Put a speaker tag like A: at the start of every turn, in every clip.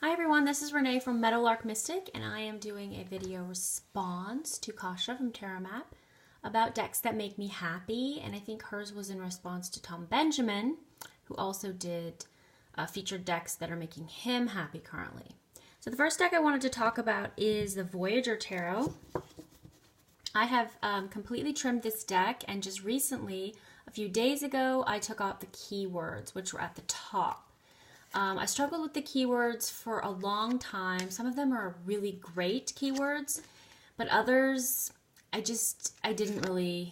A: Hi everyone, this is Renee from Meadowlark Mystic, and I am doing a video response to Kasha from Tarotmap about decks that make me happy, and I think hers was in response to Tom Benjamin, who also did featured decks that are making him happy currently. So the first deck I wanted to talk about is the Voyager Tarot. I have completely trimmed this deck, and just recently, a few days ago, I took out the keywords, which were at the top. I struggled with the keywords for a long time. Some of them are really great keywords, but others I didn't really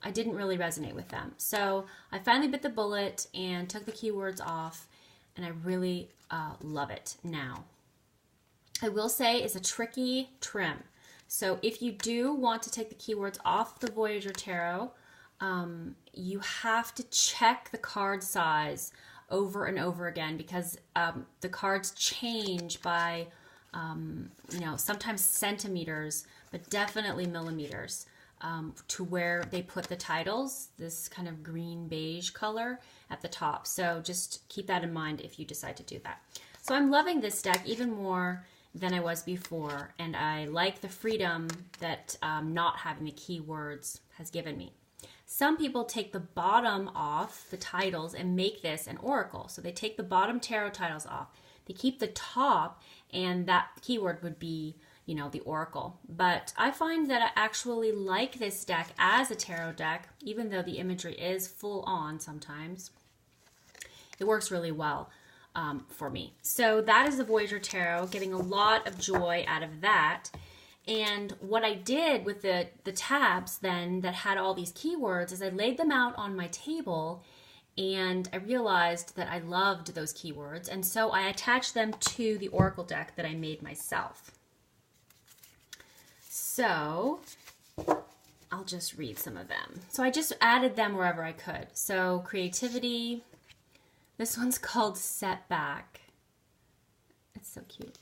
A: resonate with them. So I finally bit the bullet and took the keywords off, and I really love it now. I will say it's a tricky trim. So if you do want to take the keywords off the Voyager Tarot, you have to check the card size over and over again, because the cards change by, sometimes centimeters, but definitely millimeters, to where they put the titles, this kind of green beige color at the top. So just keep that in mind if you decide to do that. So I'm loving this deck even more than I was before, and I like the freedom that not having the keywords has given me. Some people take the bottom off the titles and make this an oracle. So they take the bottom tarot titles off. They keep the top, and that keyword would be, the oracle. But I find that I actually like this deck as a tarot deck, even though the imagery is full on sometimes. It works really well for me. So that is the Voyager Tarot, getting a lot of joy out of that. And what I did with the tabs then that had all these keywords is I laid them out on my table, and I realized that I loved those keywords, and so I attached them to the oracle deck that I made myself. So I'll just read some of them. So I just added them wherever I could. So creativity, this one's called Setback. It's so cute.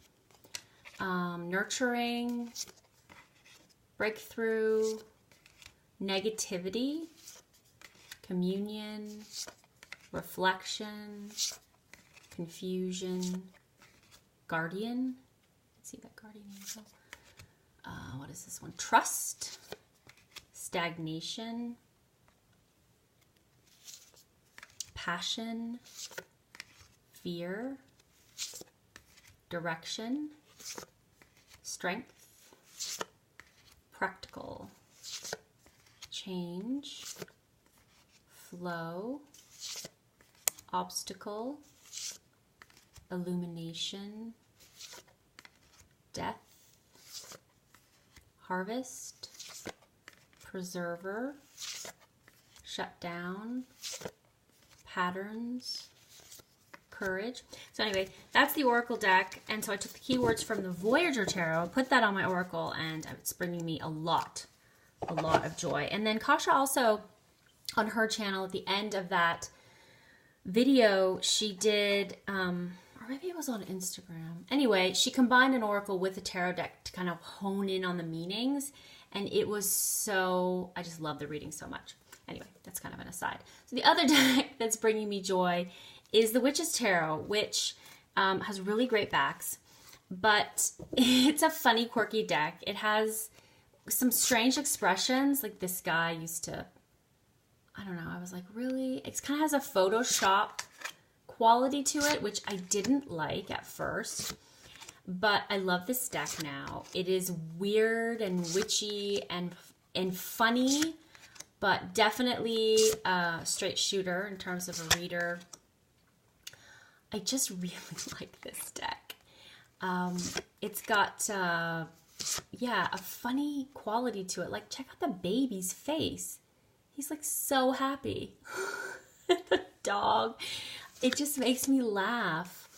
A: Nurturing, breakthrough, negativity, communion, reflection, confusion, guardian. Let's see that guardian angel. What is this one? Trust, stagnation, passion, fear, direction, strength, practical, change, flow, obstacle, illumination, death, harvest, preserver, shut down, patterns, courage. So anyway, that's the oracle deck, and so I took the keywords from the Voyager Tarot, put that on my oracle, and it's bringing me a lot of joy. And then Kasha also, on her channel, at the end of that video, she did, or maybe it was on Instagram. Anyway, she combined an oracle with a tarot deck to kind of hone in on the meanings, and it was so, I just love the reading so much. Anyway, that's kind of an aside. So the other deck that's bringing me joy is the Witch's Tarot, which has really great backs, but it's a funny, quirky deck. It has some strange expressions, like this guy used to, I don't know, I was like, really? It kind of has a Photoshop quality to it, which I didn't like at first, but I love this deck now. It is weird and witchy and funny, but definitely a straight shooter in terms of a reader. I just really like this deck. It's got, a funny quality to it. Like, check out the baby's face. He's like so happy. The dog. It just makes me laugh.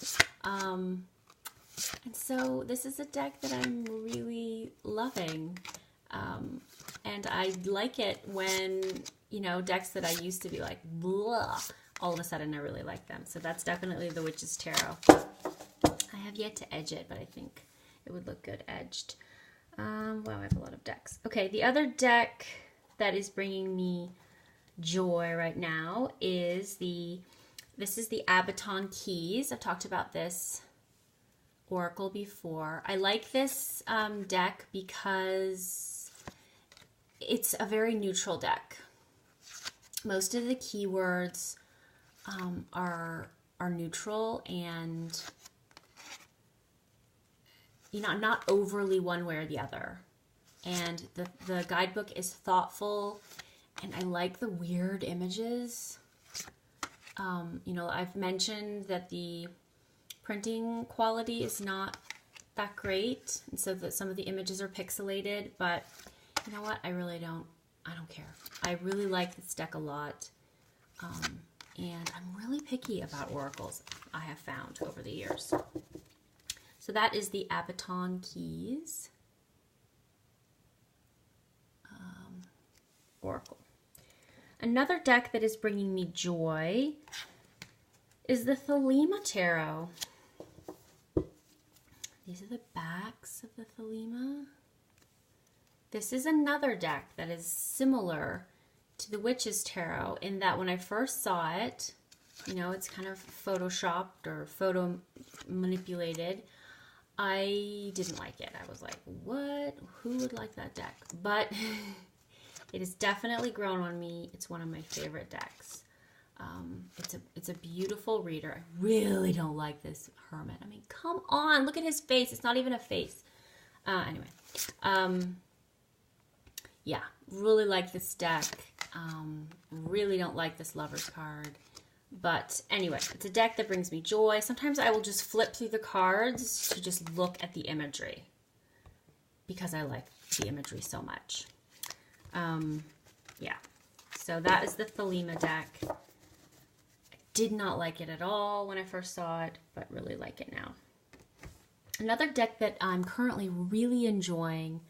A: And so this is a deck that I'm really loving. And I like it when, decks that I used to be like, blah, all of a sudden I really like them. So that's definitely the Witch's Tarot. I have yet to edge it, but I think it would look good edged. Wow, I have a lot of decks. Okay, the other deck that is bringing me joy right now is this is the Baton Keys. I've talked about this Oracle before. I like this deck because it's a very neutral deck. Most of the keywords are neutral and not overly one way or the other. And the guidebook is thoughtful, and I like the weird images. I've mentioned that the printing quality is not that great, and so that some of the images are pixelated, but you know what? I don't care. I really like this deck a lot, and I'm really picky about oracles, I have found over the years. So that is the Baton Keys Oracle. Another deck that is bringing me joy is the Thelema Tarot. These are the backs of the Thelema. This is another deck that is similar to the Witch's Tarot in that when I first saw it, it's kind of photoshopped or photo manipulated. I didn't like it. I was like, what? Who would like that deck? But it has definitely grown on me. It's one of my favorite decks. It's a beautiful reader. I really don't like this hermit. I mean, come on, look at his face. It's not even a face. Yeah, really like this deck. Really don't like this Lover's card. But anyway, it's a deck that brings me joy. Sometimes I will just flip through the cards to just look at the imagery because I like the imagery so much. Yeah, so that is the Thelema deck. I did not like it at all when I first saw it, but really like it now. Another deck that I'm currently really enjoying,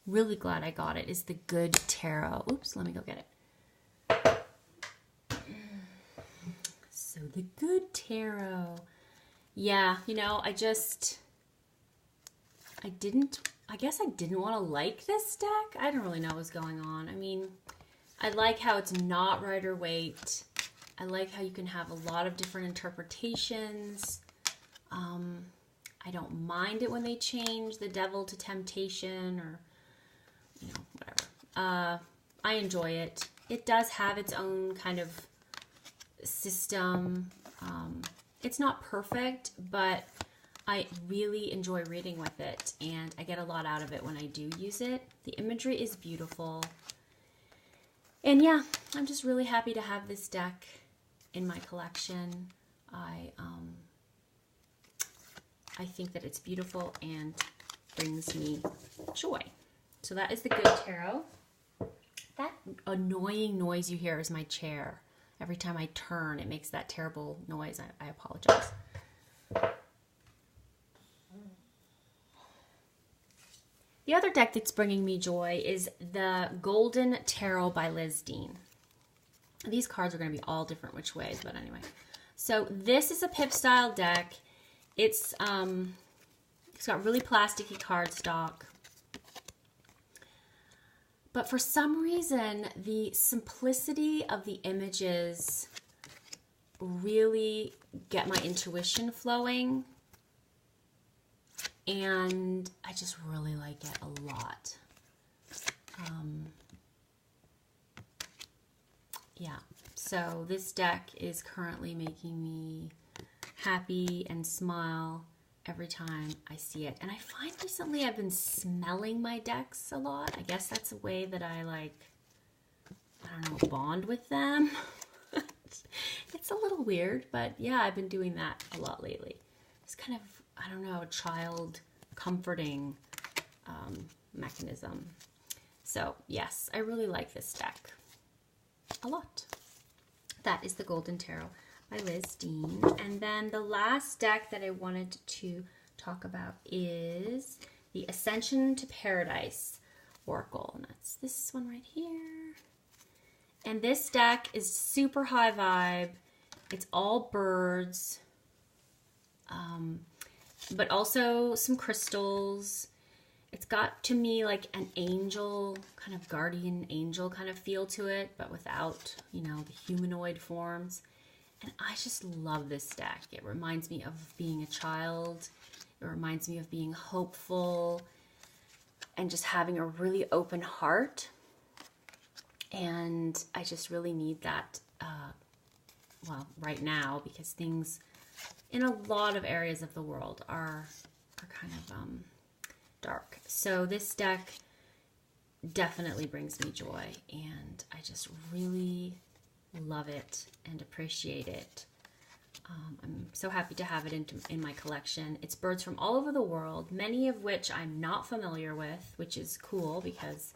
A: really glad I got it, is the Good Tarot. Oops, let me go get it. So the Good Tarot. Yeah, I guess I didn't want to like this deck. I don't really know what's going on. I mean, I like how it's not Rider-Waite. I like how you can have a lot of different interpretations. I don't mind it when they change the devil to temptation or, whatever. I enjoy it. It does have its own kind of system. It's not perfect, but I really enjoy reading with it, and I get a lot out of it when I do use it. The imagery is beautiful. And yeah, I'm just really happy to have this deck in my collection. I think that it's beautiful and brings me joy. So that is the Good Tarot. That annoying noise you hear is my chair. Every time I turn, it makes that terrible noise. I apologize. The other deck that's bringing me joy is the Golden Tarot by Liz Dean. These cards are going to be all different which ways, but anyway. So this is a pip style deck. It's got really plasticky cardstock. But for some reason, the simplicity of the images really get my intuition flowing. And I just really like it a lot. Yeah, so this deck is currently making me happy and smile every time I see it. And I find recently I've been smelling my decks a lot. I guess that's a way that I bond with them. It's a little weird, but yeah, I've been doing that a lot lately. It's kind of, I don't know, a child comforting mechanism. So yes, I really like this deck a lot. That is the Golden Tarot by Liz Dean. And then the last deck that I wanted to talk about is the Ascension to Paradise Oracle. And that's this one right here. And this deck is super high vibe. It's all birds, but also some crystals. It's got, to me, like an angel, kind of guardian angel kind of feel to it, but without, the humanoid forms. And I just love this deck. It reminds me of being a child It reminds me of being hopeful and just having a really open heart. And I just really need that, well, right now, because things in a lot of areas of the world are kind of dark. So this deck definitely brings me joy, and I just really love it and appreciate it. I'm so happy to have it in my collection. It's birds from all over the world, many of which I'm not familiar with, which is cool because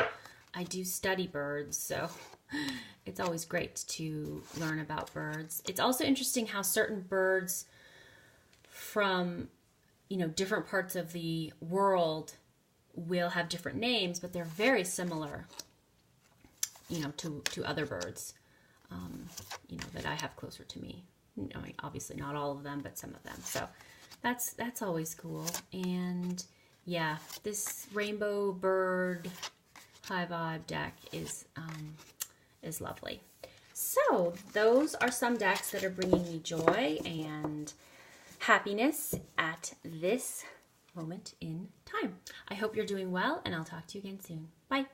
A: I do study birds, so it's always great to learn about birds. It's also interesting how certain birds from, you know, different parts of the world will have different names, but they're very similar, you know, to other birds, you know, that I have closer to me. You know, obviously not all of them, but some of them. So that's always cool. And yeah, this rainbow bird high vibe deck is lovely. So those are some decks that are bringing me joy and happiness at this moment in time. I hope you're doing well, and I'll talk to you again soon. Bye.